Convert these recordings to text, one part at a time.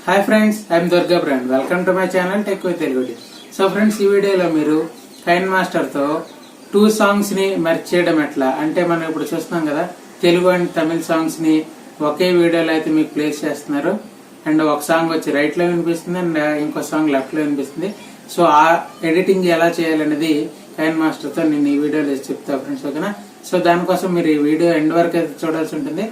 Hi friends, I'm Durga brand. Welcome to my channel tech with Telugu. So friends, ఈ వీడియోలో మీరు Kine మాస్టర్తో 2 సాంగ్స్ని merge చేయడం ఎట్లా అంటే, మనం ఇప్పుడు చూస్తున్నాం కదా, తెలుగు అండ్ తమిళ సాంగ్స్ని ఒకే వీడియోలో అయితే మీకు ప్లేస్ చేస్తున్నారు. అండ్ ఒక సాంగ్ వచ్చి రైట్లో వినిపిస్తుంది అండ్ ఇంకో సాంగ్ లెఫ్ట్లో వినిపిస్తుంది. సో ఆ ఎడిటింగ్ ఎలా చేయాలనేది కైన్ మాస్టర్తో నేను ఈ వీడియోలో చెప్తాను ఫ్రెండ్స్, ఓకేనా. సో దానికోసం మీరు ఈ వీడియో ఎండ్ వరకు అయితే చూడాల్సి ఉంటుంది.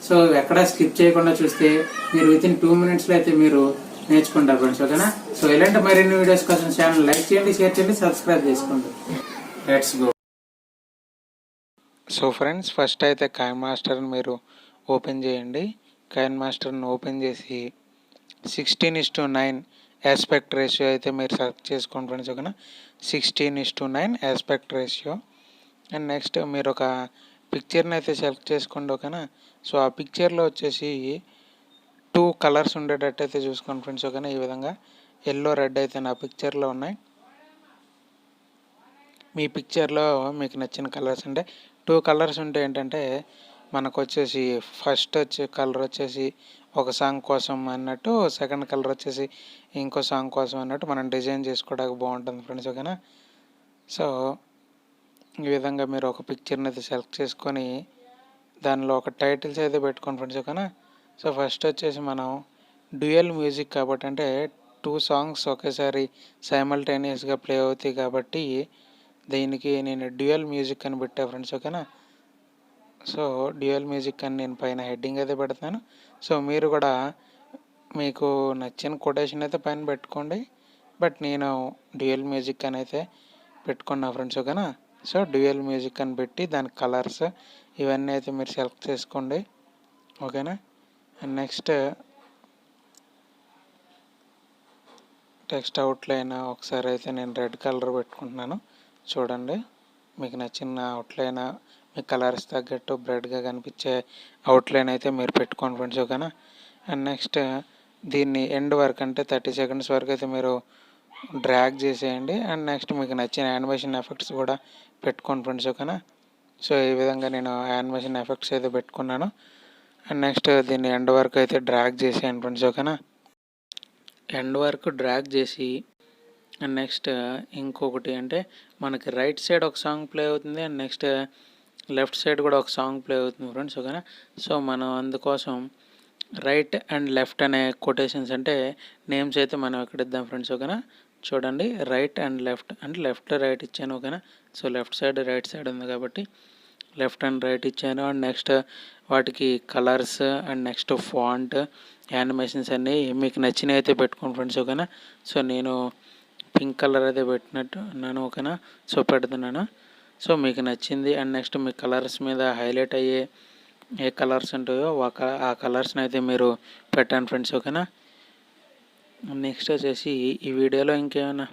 సో ఎక్కడ స్కిప్ చేయకుండా చూస్తే మీరు వితిన్ 2 minutes లో అయితే మీరు నేర్చుకుంటారు ఫ్రెండ్స్, ఓకేనా. సో ఇలాంటి మరిన్ని వీడియోస్ కోసం ఛానల్ లైక్ చేయండి, షేర్ చేయండి, సబ్స్క్రైబ్ చేసుకోండి. Let's go. So friends, first అయితే కైన్ మాస్టర్ని మీరు ఓపెన్ చేయండి. కైన్ మాస్టర్ని ఓపెన్ చేసి 16:9 ఆస్పెక్ట్ రేషియో అయితే మీరు సెలెక్ట్ చేసుకోండి ఫ్రెండ్స్, ఓకేనా. 16:9 ఆస్పెక్ట్ రేషియో. అండ్ నెక్స్ట్ మీరు ఒక పిక్చర్ని అయితే సెలెక్ట్ చేసుకోండి, ఓకేనా. సో ఆ పిక్చర్లో వచ్చేసి 2 కలర్స్ ఉండేటట్టు అయితే చూసుకోండి ఫ్రెండ్స్, ఓకేనా. ఈ విధంగా ఎల్లో రెడ్ అయితే నా పిక్చర్లో ఉన్నాయి. మీ పిక్చర్లో మీకు నచ్చిన కలర్స్ అంటే 2 కలర్స్ ఉంటే ఏంటంటే మనకు వచ్చేసి ఫస్ట్ కలర్ వచ్చేసి ఒక సాంగ్ కోసం అన్నట్టు, సెకండ్ కలర్ వచ్చేసి ఇంకో సాంగ్ కోసం అన్నట్టు మనం డిజైన్ చేసుకోవడానికి బాగుంటుంది ఫ్రెండ్స్, ఓకేనా. సో ఈ విధంగా మీరు ఒక పిక్చర్ని అయితే సెలెక్ట్ చేసుకొని దానిలో ఒక టైటిల్స్ అయితే పెట్టుకోండి ఫ్రెండ్స్, ఓకేనా. సో ఫస్ట్ వచ్చేసి మనం డ్యూయల్ మ్యూజిక్ కాబట్టి, అంటే 2 సాంగ్స్ ఒకేసారి సైమల్టేనియస్గా ప్లే అవుతాయి కాబట్టి దీనికి నేను డ్యూయల్ మ్యూజిక్ అని పెట్టా ఫ్రెండ్స్, ఓకేనా. సో డ్యూయల్ మ్యూజిక్ అని నేను పైన హెడ్డింగ్ అయితే పెడతాను. సో మీరు కూడా మీకు నచ్చిన కొటేషన్ అయితే పైన పెట్టుకోండి. బట్ నేను డ్యూయల్ మ్యూజిక్ అని అయితే పెట్టుకున్నా ఫ్రెండ్స్, ఓకేనా. సో డ్యూయల్ మ్యూజిక్ అని పెట్టి దాని కలర్స్ ఇవన్నీ అయితే మీరు సెలెక్ట్ చేసుకోండి, ఓకేనా. అండ్ నెక్స్ట్ టెక్స్ట్ అవుట్లైన్ ఒకసారి అయితే నేను రెడ్ కలర్ పెట్టుకుంటున్నాను. చూడండి, మీకు నచ్చిన అవుట్లైన్ మీ కలర్స్ తగ్గట్టు బ్రైట్గా కనిపించే అవుట్లైన్ అయితే మీరు పెట్టుకోండి ఫ్రెండ్స్, ఓకేనా. అండ్ నెక్స్ట్ దీన్ని ఎండ్ వరకు అంటే 30 seconds వరకు అయితే మీరు డ్రాగ్ చేసేయండి. అండ్ నెక్స్ట్ మీకు నచ్చిన యానిమేషన్ ఎఫెక్ట్స్ కూడా పెట్టుకోండి ఫ్రెండ్స్, ఓకేనా. సో ఈ విధంగా నేను యానిమేషన్ ఎఫెక్ట్స్ అయితే పెట్టుకున్నాను. అండ్ నెక్స్ట్ దీన్ని ఎండ్ వరకు అయితే డ్రాగ్ చేసేయండి ఫ్రెండ్స్, ఓకేనా. ఎండ్ వరకు డ్రాగ్ చేసి అండ్ నెక్స్ట్ ఇంకొకటి అంటే మనకి రైట్ సైడ్ ఒక సాంగ్ ప్లే అవుతుంది అండ్ నెక్స్ట్ లెఫ్ట్ సైడ్ కూడా ఒక సాంగ్ ప్లే అవుతుంది ఫ్రెండ్స్, ఓకేనా. సో మనం అందుకోసం రైట్ అండ్ లెఫ్ట్ అనే కొటేషన్స్ అంటే నేమ్స్ అయితే మనం ఎక్కడ ఇద్దాం ఫ్రెండ్స్, ఓకేనా. చూడండి, రైట్ అండ్ లెఫ్ట్ అంటే లెఫ్ట్ రైట్ ఇచ్చాను, ఓకేనా. So left side right side ఉంది కాబట్టి లెఫ్ట్ అండ్ రైట్ ఇచ్చాను. అండ్ నెక్స్ట్ వాటికి colours and next font animations అన్నీ మీకు నచ్చినవి అయితే పెట్టుకోండి ఫ్రెండ్స్, ఓకేనా. సో నేను పింక్ కలర్ అయితే పెట్టినట్టు ఉన్నాను, ఓకేనా. సో పెడుతున్నాను. సో మీకు నచ్చింది అండ్ నెక్స్ట్ మీ కలర్స్ మీద హైలైట్ అయ్యే ఏ కలర్స్ ఉంటాయో ఆ కలర్స్ని అయితే మీరు పెట్టండి ఫ్రెండ్స్, ఓకేనా. నెక్స్ట్ వచ్చేసి ఈ వీడియోలో ఇంకేమైనా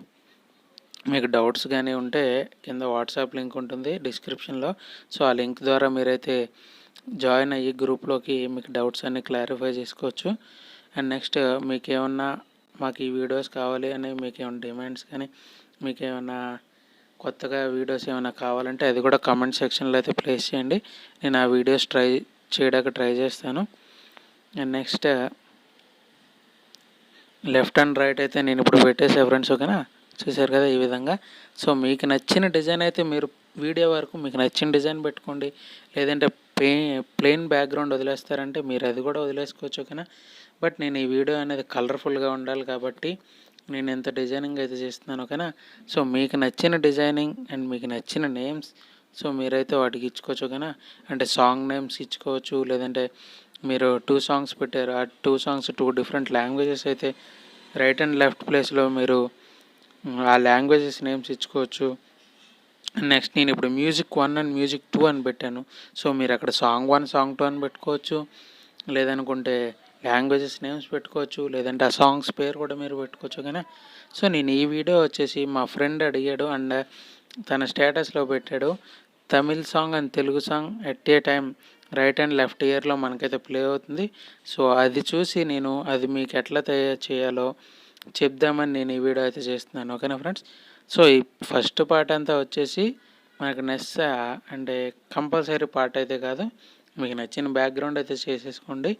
మీకు డౌట్స్ కానీ ఉంటే కింద వాట్సాప్ లింక్ ఉంటుంది డిస్క్రిప్షన్లో. సో ఆ లింక్ ద్వారా మీరైతే జాయిన్ అయ్యి గ్రూప్లోకి మీకు డౌట్స్ అన్నీ క్లారిఫై చేసుకోవచ్చు. అండ్ నెక్స్ట్ మీకు ఏమన్నా మాకు ఈ వీడియోస్ కావాలి అని మీకు ఏమైనా డిమాండ్స్ కానీ మీకు ఏమైనా కొత్తగా వీడియోస్ ఏమైనా కావాలంటే అది కూడా కామెంట్ సెక్షన్లో అయితే ప్లేస్ చేయండి. నేను ఆ వీడియోస్ చేయడానికి ట్రై చేస్తాను. And next left and right అయితే నేను ఇప్పుడు పెట్టేసే ఫ్రెండ్స్, ఓకేనా. చూసారు కదా ఈ విధంగా. సో మీకు నచ్చిన డిజైన్ అయితే మీరు వీడియో వరకు మీకు నచ్చిన డిజైన్ పెట్టుకోండి. లేదంటే ప్లెయిన్ బ్యాక్గ్రౌండ్ వదిలేస్తారంటే మీరు అది కూడా వదిలేసుకోవచ్చు, ఓకేనా. బట్ నేను ఈ వీడియో అనేది కలర్ఫుల్గా ఉండాలి కాబట్టి నేను ఎంత డిజైనింగ్ అయితే చేస్తున్నాను, ఓకేనా. సో మీకు నచ్చిన డిజైనింగ్ అండ్ మీకు నచ్చిన నేమ్స్ సో మీరైతే వాటికి ఇచ్చుకోవచ్చు, ఓకేనా. అంటే సాంగ్ నేమ్స్ ఇచ్చుకోవచ్చు, లేదంటే మీరు 2 సాంగ్స్ పెట్టారు, ఆ 2 సాంగ్స్ 2 డిఫరెంట్ లాంగ్వేజెస్ అయితే రైట్ అండ్ లెఫ్ట్ ప్లేస్లో మీరు ఆ లాంగ్వేజెస్ నేమ్స్ ఇచ్చుకోవచ్చు. నెక్స్ట్ నేను ఇప్పుడు మ్యూజిక్ 1 అండ్ మ్యూజిక్ 2 అని పెట్టాను. సో మీరు అక్కడ సాంగ్ 1 సాంగ్ 2 అని పెట్టుకోవచ్చు, లేదనుకుంటే లాంగ్వేజెస్ నేమ్స్ పెట్టుకోవచ్చు, లేదంటే ఆ సాంగ్స్ పేరు కూడా మీరు పెట్టుకోవచ్చు, ఓకేనా. సో నేను ఈ వీడియో వచ్చేసి మా ఫ్రెండ్ అడిగాడు అండ్ తన స్టేటస్లో పెట్టాడు, Tamil song and Telugu song at a time right and left ఇయర్లో మనకైతే ప్లే అవుతుంది. సో అది చూసి నేను అది మీకు ఎట్లా తయారు చేయాలో చెప్దామని నేను ఈ వీడియో అయితే చేస్తున్నాను, ఓకేనా ఫ్రెండ్స్. సో ఈ ఫస్ట్ పార్ట్ అంతా వచ్చేసి మనకు నెస్సా అంటే కంపల్సరీ పార్ట్ అయితే కాదు, మీకు నచ్చిన బ్యాక్గ్రౌండ్ అయితే చేసేసుకోండి.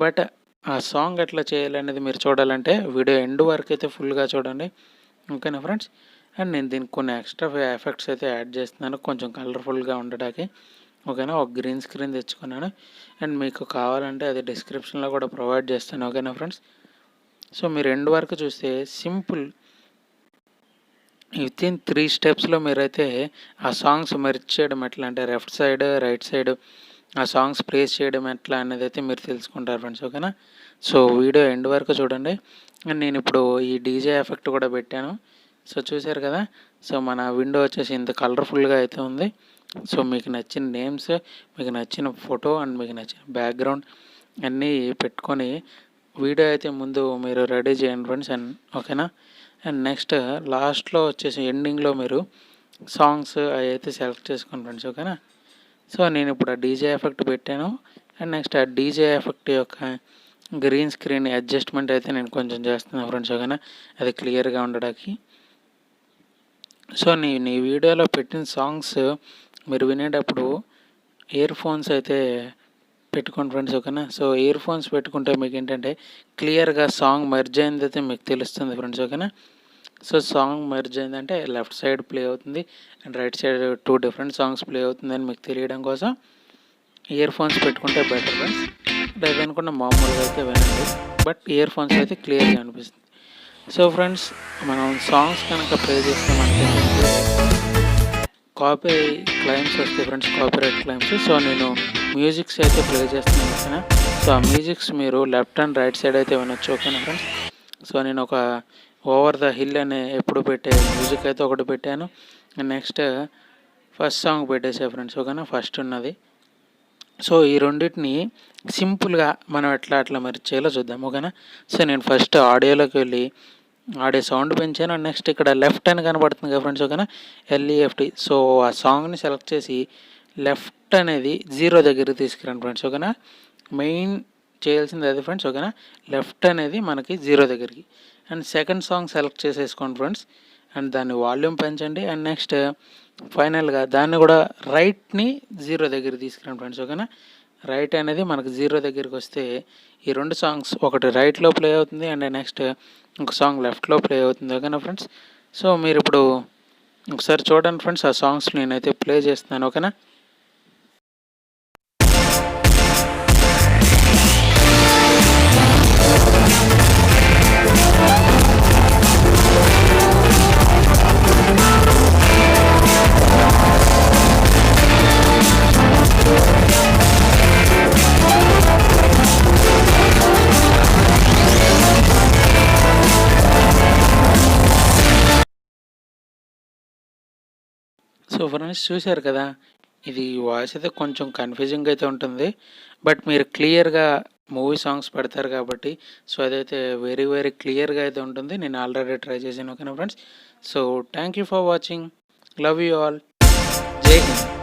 బట్ ఆ సాంగ్ ఎట్లా చేయాలనేది మీరు చూడాలంటే వీడియో ఎండ్ వరకు అయితే ఫుల్గా చూడండి. ఓకేనా ఫ్రెండ్స్. అండ్ నేను దీనికి కొన్ని ఎక్స్ట్రా ఎఫెక్ట్స్ అయితే యాడ్ చేస్తున్నాను కొంచెం కలర్ఫుల్గా ఉండడానికి. ఓకేనా. ఒక గ్రీన్ స్క్రీన్ తెచ్చుకున్నాను అండ్ మీకు కావాలంటే అది డిస్క్రిప్షన్లో కూడా ప్రొవైడ్ చేస్తాను. ఓకేనా ఫ్రెండ్స్. సో మీరు ఎండ్ వరకు చూస్తే సింపుల్ వితిన్ 3 స్టెప్స్లో మీరైతే ఆ సాంగ్స్ మెర్జ్ చేయడం ఎట్లా అంటే లెఫ్ట్ సైడ్ రైట్ సైడ్ ఆ సాంగ్స్ ప్లేస్ చేయడం ఎట్లా అనేది అయితే మీరు తెలుసుకుంటారు ఫ్రెండ్స్. ఓకేనా. సో వీడియో ఎండ్ వరకు చూడండి. అండ్ నేను ఇప్పుడు ఈ డీజే ఎఫెక్ట్ కూడా పెట్టాను. సో చూశారు కదా. సో మన విండో వచ్చేసి ఇంత కలర్ఫుల్గా అయితే ఉంది. సో మీకు నచ్చిన నేమ్స్, మీకు నచ్చిన ఫోటో అండ్ మీకు నచ్చిన బ్యాక్గ్రౌండ్ అన్నీ పెట్టుకొని వీడియో అయితే ముందు మీరు రెడీ చేయండి ఫ్రెండ్స్. అండ్ ఓకేనా. అండ్ నెక్స్ట్ లాస్ట్లో వచ్చేసి ఎండింగ్లో మీరు సాంగ్స్ అవి అయితే సెలెక్ట్ చేసుకోండి ఫ్రెండ్స్. ఓకేనా. సో నేను ఇప్పుడు ఆ డీజే ఎఫెక్ట్ పెట్టాను అండ్ నెక్స్ట్ ఆ డీజే ఎఫెక్ట్ యొక్క గ్రీన్ స్క్రీన్ అడ్జస్ట్మెంట్ అయితే నేను కొంచెం చేస్తున్నాను ఫ్రెండ్స్. ఓకేనా. అది క్లియర్గా ఉండడానికి. సో నీ వీడియోలో పెట్టిన సాంగ్స్ మీరు వినేటప్పుడు ఇయర్ ఫోన్స్ అయితే పెట్టుకోండి ఫ్రెండ్స్. ఓకేనా. సో ఇయర్ ఫోన్స్ పెట్టుకుంటే మీకు ఏంటంటే క్లియర్గా సాంగ్ మెర్జ్ అయింది అయితే మీకు తెలుస్తుంది ఫ్రెండ్స్. ఓకేనా. సో సాంగ్ మెర్జ్ అయిందంటే లెఫ్ట్ సైడ్ ప్లే అవుతుంది and right side 2 different songs play అవుతుందని మీకు తెలియడం కోసం ఇయర్ ఫోన్స్ పెట్టుకుంటే బెటర్ ఫ్రెండ్స్. లేదనుకున్న మామూలుగా అయితే వినండి, బట్ ఇయర్ ఫోన్స్ అయితే క్లియర్గా అనిపిస్తుంది. సో ఫ్రెండ్స్ మనం సాంగ్స్ కనుక ప్లే చేస్తే మనకి కాపీ క్లైమ్స్ వస్తాయి ఫ్రెండ్స్, కాపీరైట్ క్లైమ్స్. సో నేను మ్యూజిక్స్ అయితే ప్లే చేస్తున్నాను. ఓకేనా. సో ఆ మ్యూజిక్స్ మీరు లెఫ్ట్ అండ్ రైట్ సైడ్ అయితే వినొచ్చు. ఓకేనా ఫ్రెండ్స్. సో నేను ఒక ఓవర్ ద హిల్ అనే ఎప్పుడు పెట్టే మ్యూజిక్ అయితే ఒకటి పెట్టాను. నెక్స్ట్ ఫస్ట్ సాంగ్ పెట్టేసా ఫ్రెండ్స్. ఓకేనా. ఫస్ట్ ఉన్నది. సో ఈ రెండింటిని సింపుల్గా మనం అట్లా మరి చేయాలో చూద్దాం. ఓకేనా. సో నేను ఫస్ట్ ఆడియోలోకి వెళ్ళి ఆడియో సౌండ్ పెంచాను. నెక్స్ట్ ఇక్కడ లెఫ్ట్ అని కనబడుతుంది కదా ఫ్రెండ్స్. ఓకేనా. LEFT. సో ఆ సాంగ్ని సెలెక్ట్ చేసి లెఫ్ట్ అనేది 0 దగ్గరికి తీసుకురండి ఫ్రెండ్స్. ఓకేనా. మెయిన్ చేయాల్సింది అది ఫ్రెండ్స్. ఓకేనా. లెఫ్ట్ అనేది మనకి 0 దగ్గరికి. అండ్ సెకండ్ సాంగ్ సెలెక్ట్ చేసేసుకోండి ఫ్రెండ్స్. అండ్ దాన్ని వాల్యూమ్ పెంచండి. అండ్ నెక్స్ట్ ఫైనల్గా దాన్ని కూడా రైట్ని 0 దగ్గర తీసుకురండి ఫ్రెండ్స్. ఓకేనా. రైట్ అనేది మనకు 0 దగ్గరికి వస్తే ఈ 2 సాంగ్స్ ఒకటి రైట్లో ప్లే అవుతుంది అండ్ నెక్స్ట్ ఒక సాంగ్ లెఫ్ట్లో ప్లే అవుతుంది. ఓకేనా ఫ్రెండ్స్. సో మీరు ఇప్పుడు ఒకసారి చూడండి ఫ్రెండ్స్, ఆ సాంగ్స్ నేనైతే ప్లే చేస్తున్నాను. ఓకేనా. సో ఫ్రెండ్స్ చూశారు కదా. ఇది వాయిస్ అయితే కొంచెం కన్ఫ్యూజింగ్ అయితే ఉంటుంది, బట్ మీరు క్లియర్గా మూవీ సాంగ్స్ పెడతారు కాబట్టి సో అదైతే వెరీ వెరీ క్లియర్గా అయితే ఉంటుంది. నేను ఆల్రెడీ ట్రై చేశాను. ఓకేనా friends. So thank you for watching. Love you all. జై హింద్.